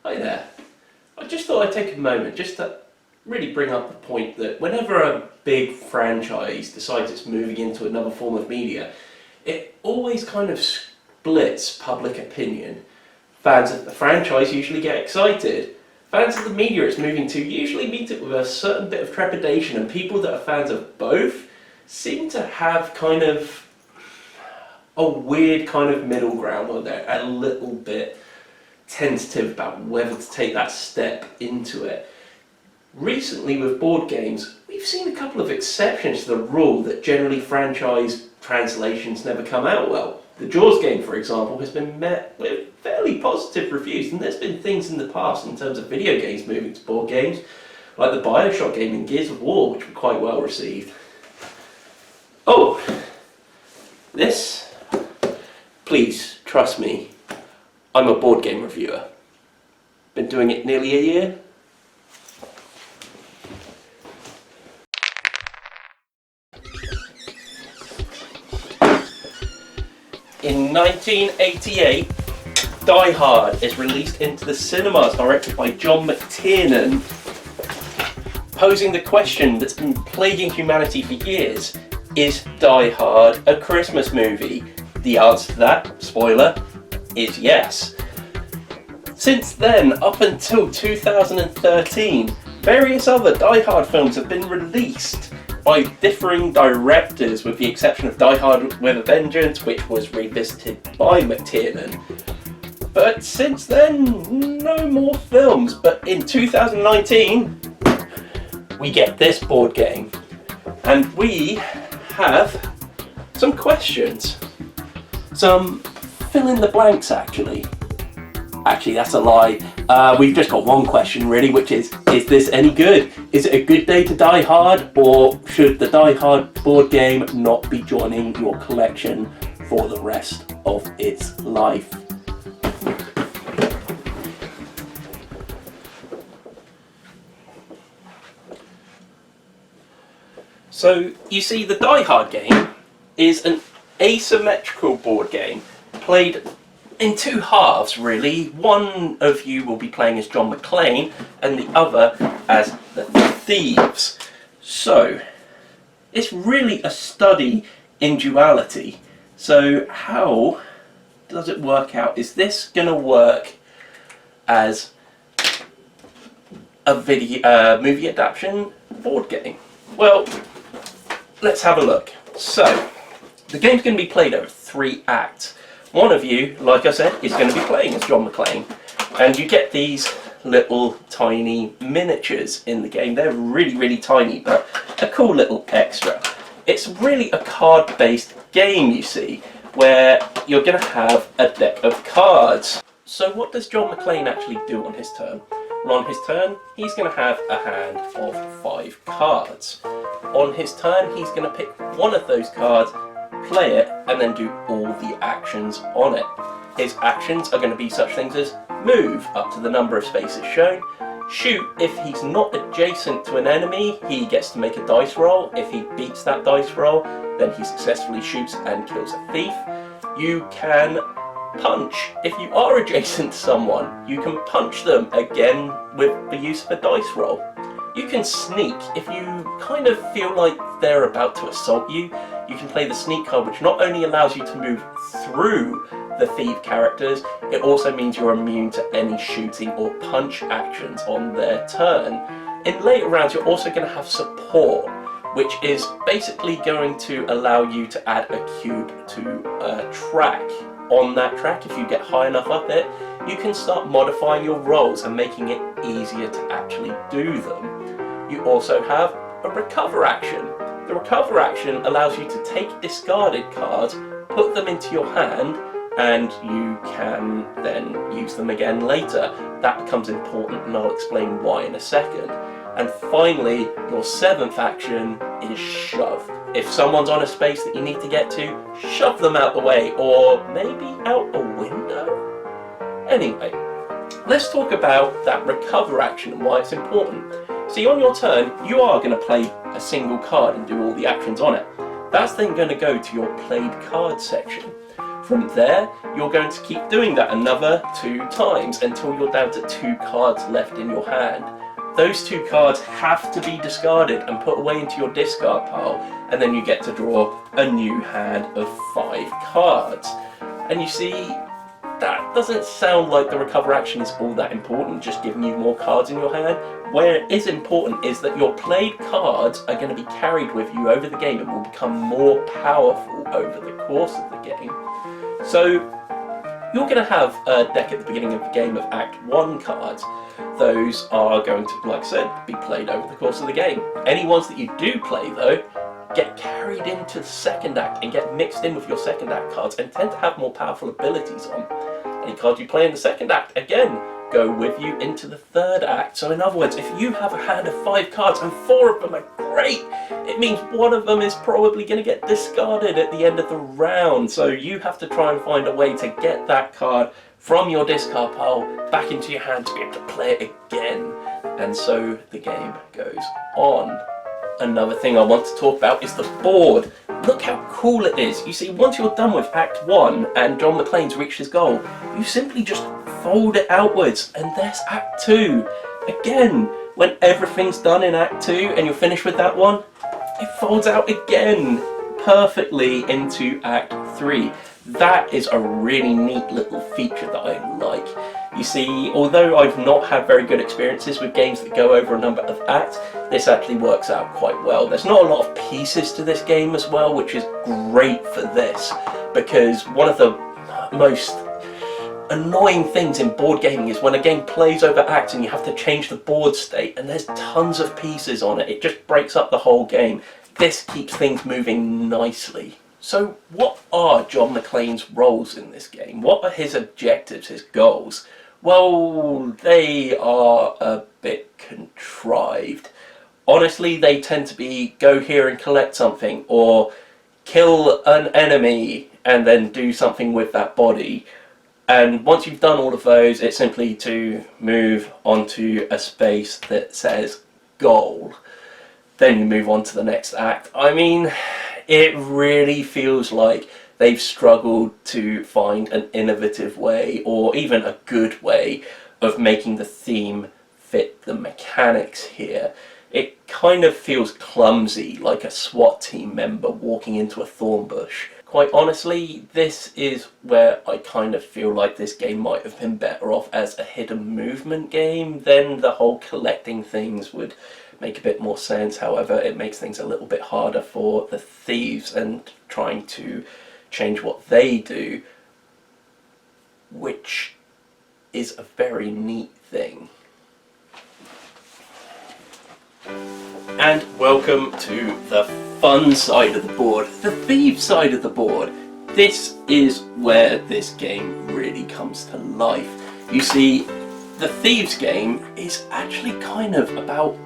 Hi there. I just thought I'd take a moment just to really bring up the point that whenever a big franchise decides it's moving into another form of media, it always kind of splits public opinion. Fans of the franchise usually get excited. Fans of the media it's moving to usually meet it with a certain bit of trepidation, and people that are fans of both seem to have kind of a weird kind of middle ground where they're a little bit tentative about whether to take that step into it. Recently with board games, we've seen a couple of exceptions to the rule that generally franchise translations never come out well. The Jaws game, for example, has been met with fairly positive reviews, and there's been things in the past in terms of video games moving to board games, like the Bioshock game and Gears of War, which were quite well received. Oh, this, please trust me, I'm a board game reviewer. Been doing it nearly a year. In 1988, Die Hrd is released into the cinemas, directed by John McTiernan, posing the question that's been plaguing humanity for years: is Die Hrd a Christmas movie? The answer to that, spoiler, is yes. Since then, up until 2013, various other Die Hrd films have been released by differing directors, with the exception of Die Hrd with a Vengeance, which was revisited by McTiernan. But since then, no more films. But in 2019, we get this board game. And we have some questions. Some fill in the blanks, actually. Actually, that's a lie. We've just got one question, really, which is this any good? Is it a good day to Die Hrd, or should the Die Hrd board game not be joining your collection for the rest of its life? So, you see, the Die Hrd game is an asymmetrical board game played in two halves, really. One of you will be playing as John McClane and the other as the thieves. So, it's really a study in duality. So how does it work out? Is this going to work as a movie adaptation board game? Well, let's have a look. So, the game's going to be played over 3 acts. One of you, like I said, is going to be playing as John McClane, and you get these little tiny miniatures in the game. They're really, really tiny, but a cool little extra. It's really a card-based game, you see, where you're going to have a deck of cards. So what does John McClane actually do on his turn? Well, on his turn, he's going to have a hand of 5 cards. On his turn, he's going to pick one of those cards, play it, and then do all the actions on it. His actions are going to be such things as move up to the number of spaces shown, shoot if he's not adjacent to an enemy, he gets to make a dice roll. If he beats that dice roll, then he successfully shoots and kills a thief. You can punch if you are adjacent to someone. You can punch them, again with the use of a dice roll. You can sneak if you kind of feel like they're about to assault you. You can play the sneak card, which not only allows you to move through the thief characters, it also means you're immune to any shooting or punch actions on their turn. In later rounds, you're also going to have support, which is basically going to allow you to add a cube to a track. On that track, if you get high enough up it, you can start modifying your rolls and making it easier to actually do them. You also have a recover action. The recover action allows you to take discarded cards, put them into your hand, and you can then use them again later. That becomes important, and I'll explain why in a second. And finally, your 7th action is shove. If someone's on a space that you need to get to, shove them out the way, or maybe out a window? Anyway, let's talk about that recover action and why it's important. See, on your turn, you are going to play a single card and do all the actions on it. That's then going to go to your played cards section. From there, you're going to keep doing that another 2 times until you're down to 2 cards left in your hand. Those 2 cards have to be discarded and put away into your discard pile, and then you get to draw a new hand of 5 cards. And you see, that doesn't sound like the recover action is all that important, just giving you more cards in your hand. Where it is important is that your played cards are going to be carried with you over the game and will become more powerful over the course of the game. So you're going to have a deck at the beginning of the game of Act 1 cards. Those are going to, like I said, be played over the course of the game. Any ones that you do play, though, get carried into the second act and get mixed in with your second act cards and tend to have more powerful abilities on. Any cards you play in the second act, again, go with you into the third act. So in other words, if you have a hand of 5 cards and 4 of them are great, it means one of them is probably going to get discarded at the end of the round. So you have to try and find a way to get that card from your discard pile back into your hand to be able to play it again. And so the game goes on. Another thing I want to talk about is the board. Look how cool it is. You see, once you're done with Act 1 and John McClane's reached his goal, you simply just fold it outwards and there's Act 2. Again, when everything's done in Act 2 and you're finished with that one, it folds out again perfectly into Act 3. That is a really neat little feature that I like. You see, although I've not had very good experiences with games that go over a number of acts, this actually works out quite well. There's not a lot of pieces to this game as well, which is great for this, because one of the most annoying things in board gaming is when a game plays over acts and you have to change the board state and there's tons of pieces on it. It just breaks up the whole game. This keeps things moving nicely. So what are John McClane's roles in this game? What are his objectives, his goals? Well, they are a bit contrived. Honestly, they tend to be go here and collect something, or kill an enemy and then do something with that body. And once you've done all of those, it's simply to move onto a space that says goal. Then you move on to the next act. I mean, it really feels like they've struggled to find an innovative way, or even a good way, of making the theme fit the mechanics here. It kind of feels clumsy, like a SWAT team member walking into a thorn bush. Quite honestly, this is where I kind of feel like this game might have been better off as a hidden movement game. Then the whole collecting things would make a bit more sense. However, it makes things a little bit harder for the thieves and trying to change what they do, which is a very neat thing. And welcome to the fun side of the board, the thieves side of the board. This is where this game really comes to life. You see, the thieves game is actually kind of about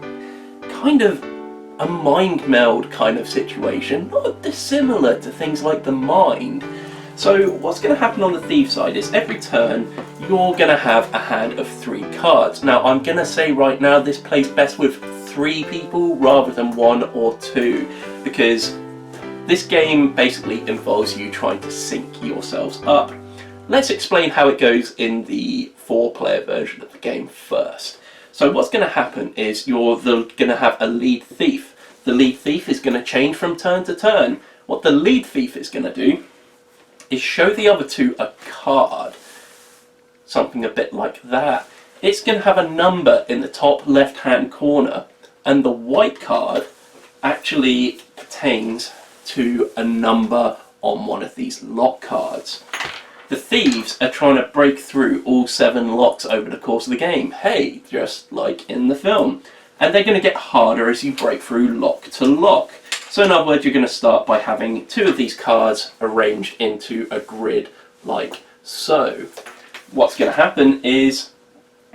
a mind meld kind of situation, not dissimilar to things like the Mind. So what's going to happen on the thief side is every turn you're going to have a hand of 3 cards. Now I'm going to say right now this plays best with 3 people rather than 1 or 2, because this game basically involves you trying to sync yourselves up. Let's explain how it goes in the 4-player version of the game first. So what's going to happen is you're going to have a lead thief. The lead thief is going to change from turn to turn. What the lead thief is going to do is show the other 2 a card. Something a bit like that. It's going to have a number in the top left hand corner, and the white card actually pertains to a number on one of these lock cards. The thieves are trying to break through all 7 locks over the course of the game. Hey, just like in the film. And they're going to get harder as you break through lock to lock. So in other words, you're going to start by having 2 of these cards arranged into a grid like so. What's going to happen is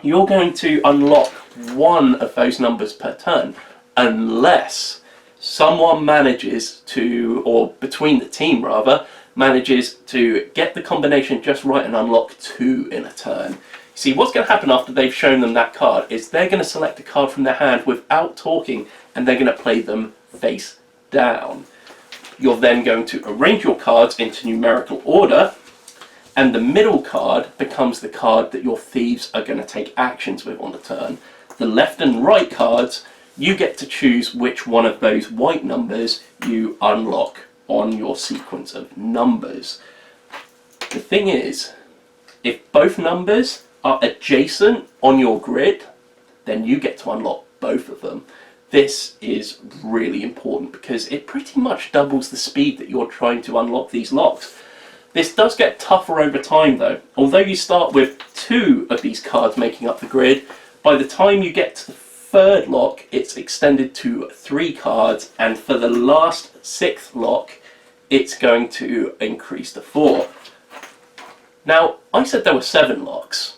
you're going to unlock 1 of those numbers per turn, unless someone manages to, or between the team rather, manages to get the combination just right and unlock 2 in a turn. See, what's going to happen after they've shown them that card is they're going to select a card from their hand without talking, and they're going to play them face down. You're then going to arrange your cards into numerical order, And the middle card becomes the card that your thieves are going to take actions with on the turn. The left and right cards, you get to choose which one of those white numbers you unlock on your sequence of numbers. The thing is, if both numbers are adjacent on your grid, then you get to unlock both of them. This is really important because it pretty much doubles the speed that you're trying to unlock these locks. This does get tougher over time though. Although you start with 2 of these cards making up the grid, by the time you get to the 3rd lock, it's extended to 3 cards, and for the last 6th lock, it's going to increase to 4. Now, I said there were 7 locks.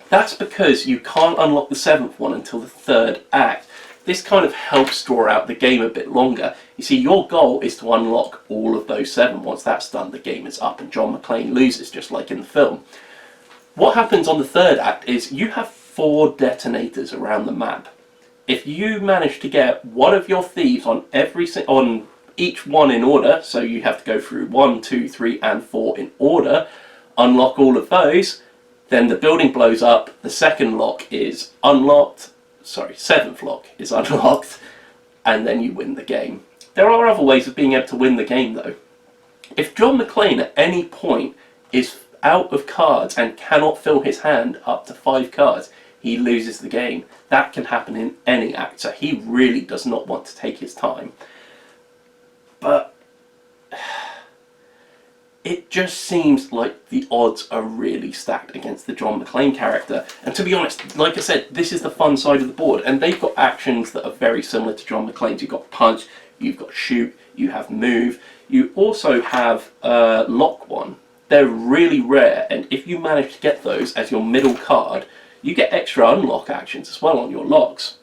That's because you can't unlock the 7th one until the 3rd act. This kind of helps draw out the game a bit longer. You see, your goal is to unlock all of those 7. Once that's done, the game is up and John McClane loses, just like in the film. What happens on the 3rd act is you have 4 detonators around the map. If you manage to get one of your thieves on each one in order, so you have to go through 1, 2, 3 and 4 in order, unlock all of those, then the building blows up, the 2nd lock is unlocked, 7th lock is unlocked, and then you win the game. There are other ways of being able to win the game though. If John McClane at any point is out of cards and cannot fill his hand up to 5 cards, he loses the game. That can happen in any act, so he really does not want to take his time. But it just seems like the odds are really stacked against the John McClane character. And to be honest, like I said, this is the fun side of the board, and they've got actions that are very similar to John McClane's. You've got punch, you've got shoot, you have move, you also have lock one. They're really rare, and if you manage to get those as your middle card, you get extra unlock actions as well on your locks.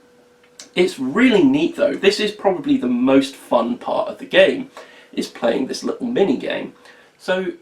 It's really neat though. This is probably the most fun part of the game, is playing this little mini game. So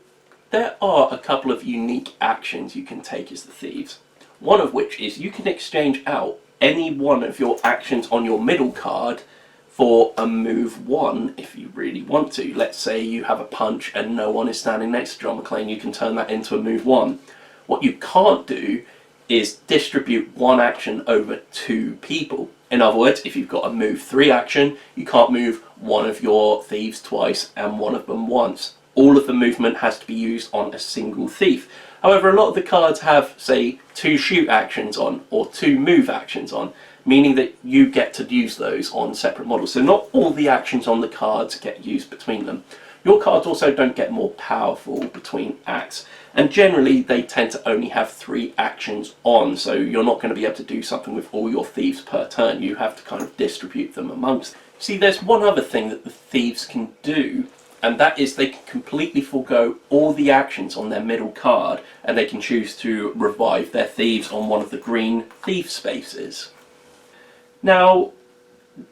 there are a couple of unique actions you can take as the thieves. One of which is you can exchange out any one of your actions on your middle card for a move 1 if you really want to. Let's say you have a punch and no one is standing next to John McClane, you can turn that into a move 1. What you can't do is distribute one action over 2 people. In other words, if you've got a move 3 action, you can't move one of your thieves twice and one of them once. All of the movement has to be used on a single thief. However, a lot of the cards have, say, 2 shoot actions on or 2 move actions on, meaning that you get to use those on separate models. So not all the actions on the cards get used between them. Your cards also don't get more powerful between acts, and generally they tend to only have 3 actions on, so you're not going to be able to do something with all your thieves per turn. You have to kind of distribute them amongst. See, there's one other thing that the thieves can do, and that is they can completely forego all the actions on their middle card, and they can choose to revive their thieves on one of the green thief spaces. Now,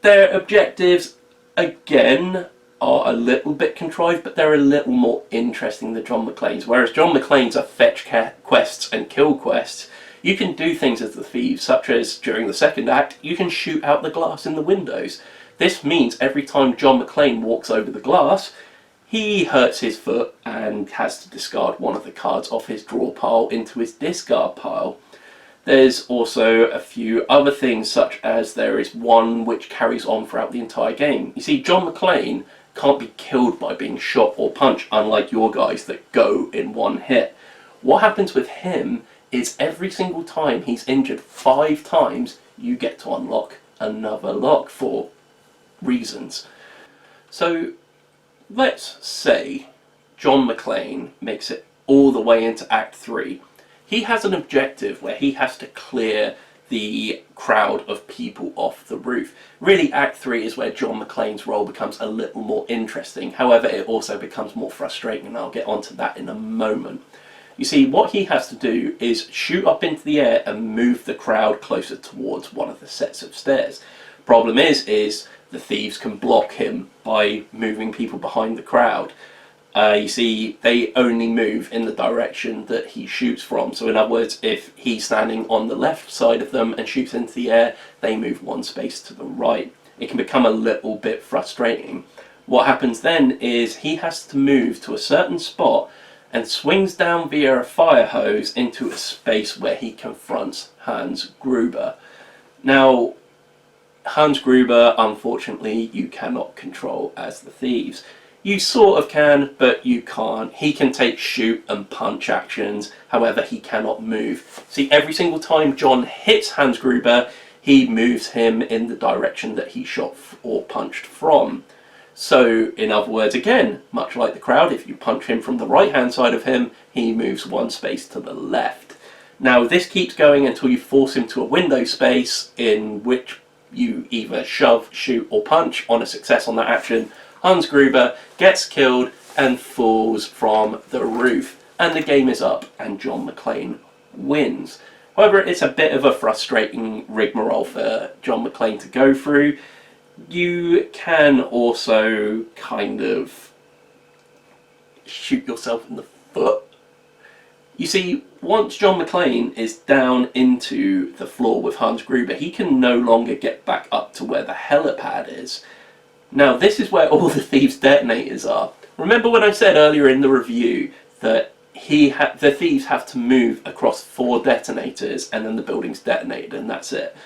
their objectives, again, are a little bit contrived, but they're a little more interesting than John McClane's. Whereas John McClane's are fetch quests and kill quests, you can do things as the thieves, such as during the 2nd act, you can shoot out the glass in the windows. This means every time John McClane walks over the glass, he hurts his foot and has to discard one of the cards off his draw pile into his discard pile. There's also a few other things, such as there is one which carries on throughout the entire game. You see, John McClane can't be killed by being shot or punched, unlike your guys that go in one hit. What happens with him is every single time he's injured 5 times, you get to unlock another lock for reasons. So let's say John McClane makes it all the way into Act 3. He has an objective where he has to clear the crowd of people off the roof. Really, Act 3 is where John McClane's role becomes a little more interesting. However, it also becomes more frustrating, and I'll get onto that in a moment. You see, what he has to do is shoot up into the air and move the crowd closer towards one of the sets of stairs. Problem is the thieves can block him by moving people behind the crowd. You see, they only move in the direction that he shoots from. So in other words, if he's standing on the left side of them and shoots into the air, they move 1 space to the right. It can become a little bit frustrating. What happens then is he has to move to a certain spot and swings down via a fire hose into a space where he confronts Hans Gruber. Now, Hans Gruber, unfortunately, you cannot control as the thieves. You sort of can, but you can't. He can take shoot and punch actions, however he cannot move. See, every single time John hits Hans Gruber, he moves him in the direction that he shot or punched from. So, in other words, again, much like the crowd, if you punch him from the right-hand side of him, he moves one space to the left. Now, this keeps going until you force him to a window space, in which you either shove, shoot, or punch. On a success on that action, Hans Gruber gets killed and falls from the roof. And the game is up, and John McClane wins. However, it's a bit of a frustrating rigmarole for John McClane to go through. You can also kind of shoot yourself in the foot. You see, once John McClane is down into the floor with Hans Gruber, he can no longer get back up to where the helipad is. Now, this is where all the thieves' detonators are. Remember when I said earlier in the review that the thieves have to move across 4 detonators and then the building's detonated and that's it?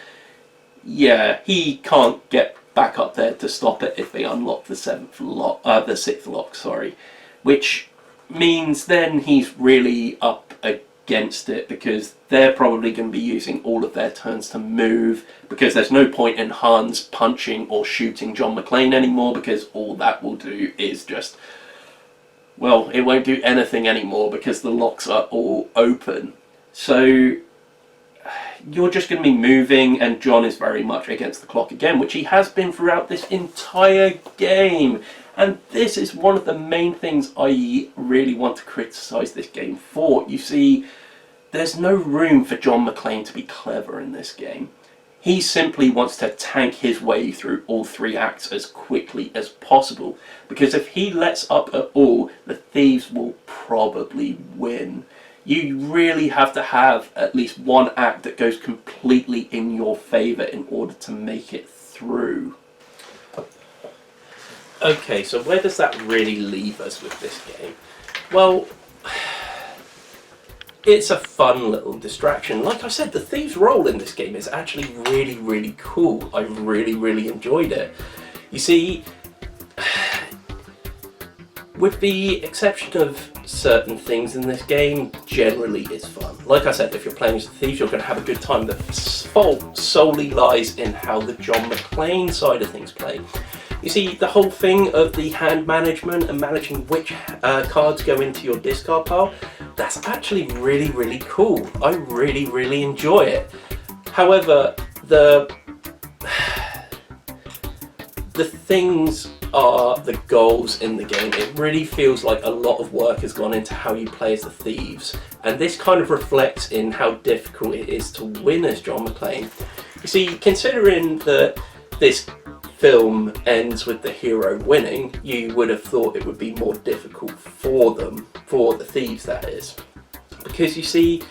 Yeah, he can't get back up there to stop it if they unlock the 6th lock, sorry. Which means then he's really up against it, because they're probably going to be using all of their turns to move, because there's no point in Hans punching or shooting John McClane anymore, because all that will do is just, well, it won't do anything anymore because the locks are all open. So you're just going to be moving, and John is very much against the clock again, which he has been throughout this entire game. And this is one of the main things I really want to criticise this game for. You see, there's no room for John McClane to be clever in this game. He simply wants to tank his way through all 3 acts as quickly as possible, because if he lets up at all, the thieves will probably win. You really have to have at least one act that goes completely in your favour in order to make it through. Okay, so where does that really leave us with this game? Well, it's a fun little distraction. Like I said, the thieves' role in this game is actually really, really cool. I really, really enjoyed it. You see, with the exception of certain things in this game, generally it's fun. Like I said, if you're playing as the thieves, you're going to have a good time. The fault solely lies in how the John McClane side of things play. You see, the whole thing of the hand management and managing which cards go into your discard pile, that's actually really, really cool. I really, really enjoy it. However, the things are the goals in the game. It really feels like a lot of work has gone into how you play as the thieves, and this kind of reflects in how difficult it is to win as John McClane. You see, considering that this film ends with the hero winning, you would have thought it would be more difficult for them, for the thieves that is. Because you see,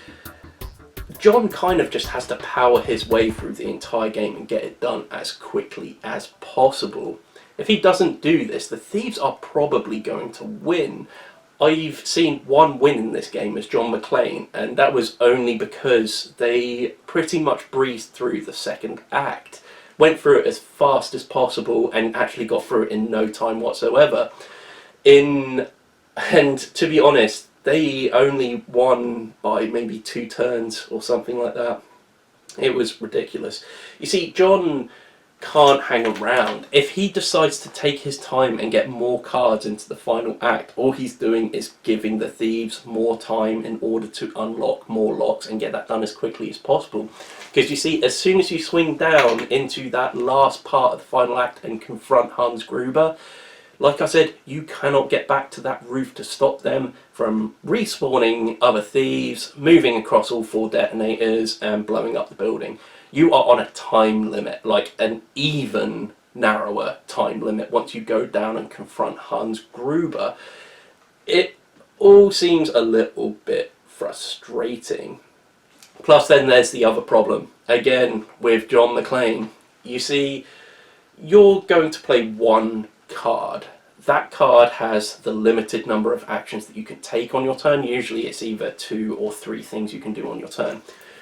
John kind of just has to power his way through the entire game and get it done as quickly as possible. If he doesn't do this, the thieves are probably going to win. I've seen one win in this game as John McClane, and that was only because they pretty much breezed through the second act. Went through it as fast as possible and actually got through it in no time whatsoever. And to be honest, they only won by maybe 2 turns or something like that. It was ridiculous. You see, John can't hang around. If he decides to take his time and get more cards into the final act, all he's doing is giving the thieves more time in order to unlock more locks and get that done as quickly as possible. Because you see, as soon as you swing down into that last part of the final act and confront Hans Gruber, like I said, you cannot get back to that roof to stop them from respawning other thieves, moving across all 4 detonators and blowing up the building. You are on a time limit, like an even narrower time limit once you go down and confront Hans Gruber. It all seems a little bit frustrating. Plus then there's the other problem, again with John McClane. You see, you're going to play one card that card has the limited number of actions that you can take on your turn. Usually it's either 2 or 3 things you can do on your turn.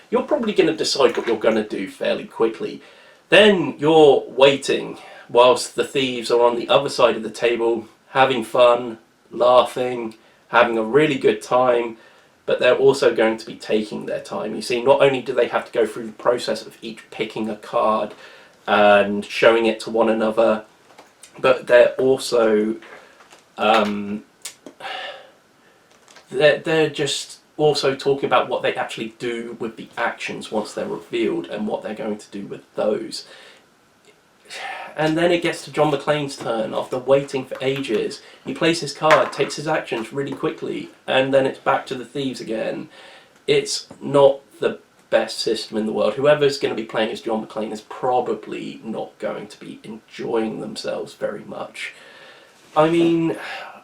You're probably going to decide what you're going to do fairly quickly. Then you're waiting whilst the thieves are on the other side of the table, having fun, laughing, having a really good time, but they're also going to be taking their time. You see, not only do they have to go through the process of each picking a card and showing it to one another, but they're also they're just also talking about what they actually do with the actions once they're revealed and what they're going to do with those. And then it gets to John McClane's turn. After waiting for ages, he plays his card, takes his actions really quickly, and then it's back to the thieves again. It's not the best system in the world. Whoever's going to be playing as John McClane is probably not going to be enjoying themselves very much. I mean,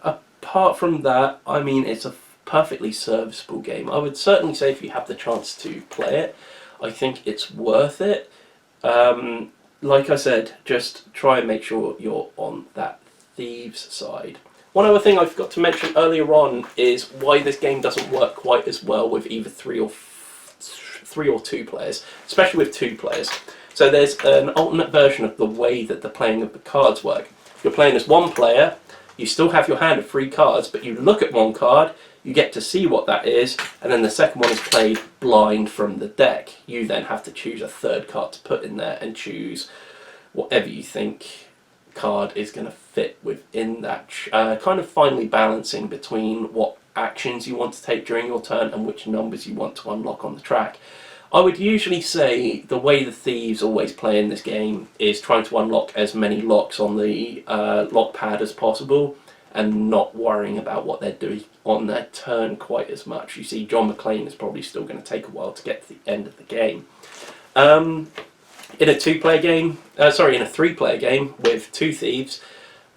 apart from that, I mean, it's a perfectly serviceable game. I would certainly say if you have the chance to play it, I think it's worth it. Like I said, just try and make sure you're on that thieves side. One other thing I forgot to mention earlier on is why this game doesn't work quite as well with either 3 or 2 players, especially with 2 players. So there's an alternate version of the way that the playing of the cards work. If you're playing as one player, you still have your hand of 3 cards, but you look at one card, you get to see what that is, and then the second one is played blind from the deck. You then have to choose a third card to put in there and choose whatever you think card is going to fit within that. Kind of finely balancing between what actions you want to take during your turn and which numbers you want to unlock on the track. I would usually say the way the thieves always play in this game is trying to unlock as many locks on the lock pad as possible, and not worrying about what they're doing on their turn quite as much. You see, John McClane is probably still going to take a while to get to the end of the game. In a 3-player game with 2 thieves,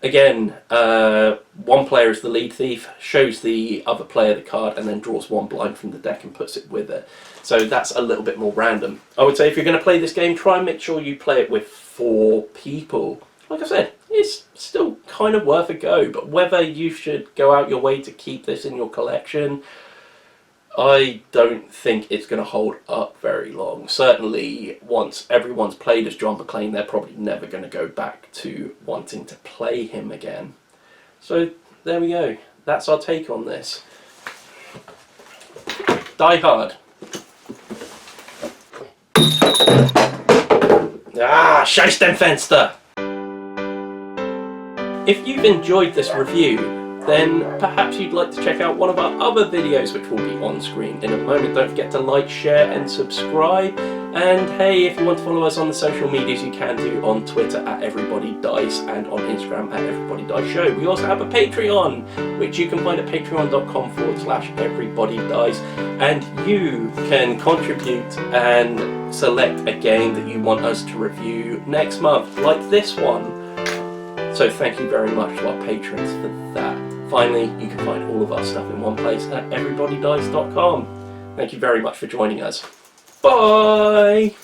again, one player is the lead thief, shows the other player the card, and then draws 1 blind from the deck and puts it with it. So that's a little bit more random. I would say if you're going to play this game, try and make sure you play it with 4 people. Like I said, it's still kind of worth a go, but whether you should go out your way to keep this in your collection, I don't think it's going to hold up very long. Certainly, once everyone's played as John McClane, they're probably never going to go back to wanting to play him again. So, there we go. That's our take on this. Die Hard. Scheiß dem Fenster! If you've enjoyed this review, then perhaps you'd like to check out one of our other videos which will be on screen in a moment. Don't forget to like, share and subscribe. And hey, if you want to follow us on the social medias, you can do on Twitter at EverybodyDice and on Instagram at EverybodyDiceShow. We also have a Patreon, which you can find at patreon.com/EverybodyDice. And you can contribute and select a game that you want us to review next month, like this one. So thank you very much to our patrons for that. Finally, you can find all of our stuff in one place at everybodydice.com. Thank you very much for joining us. Bye!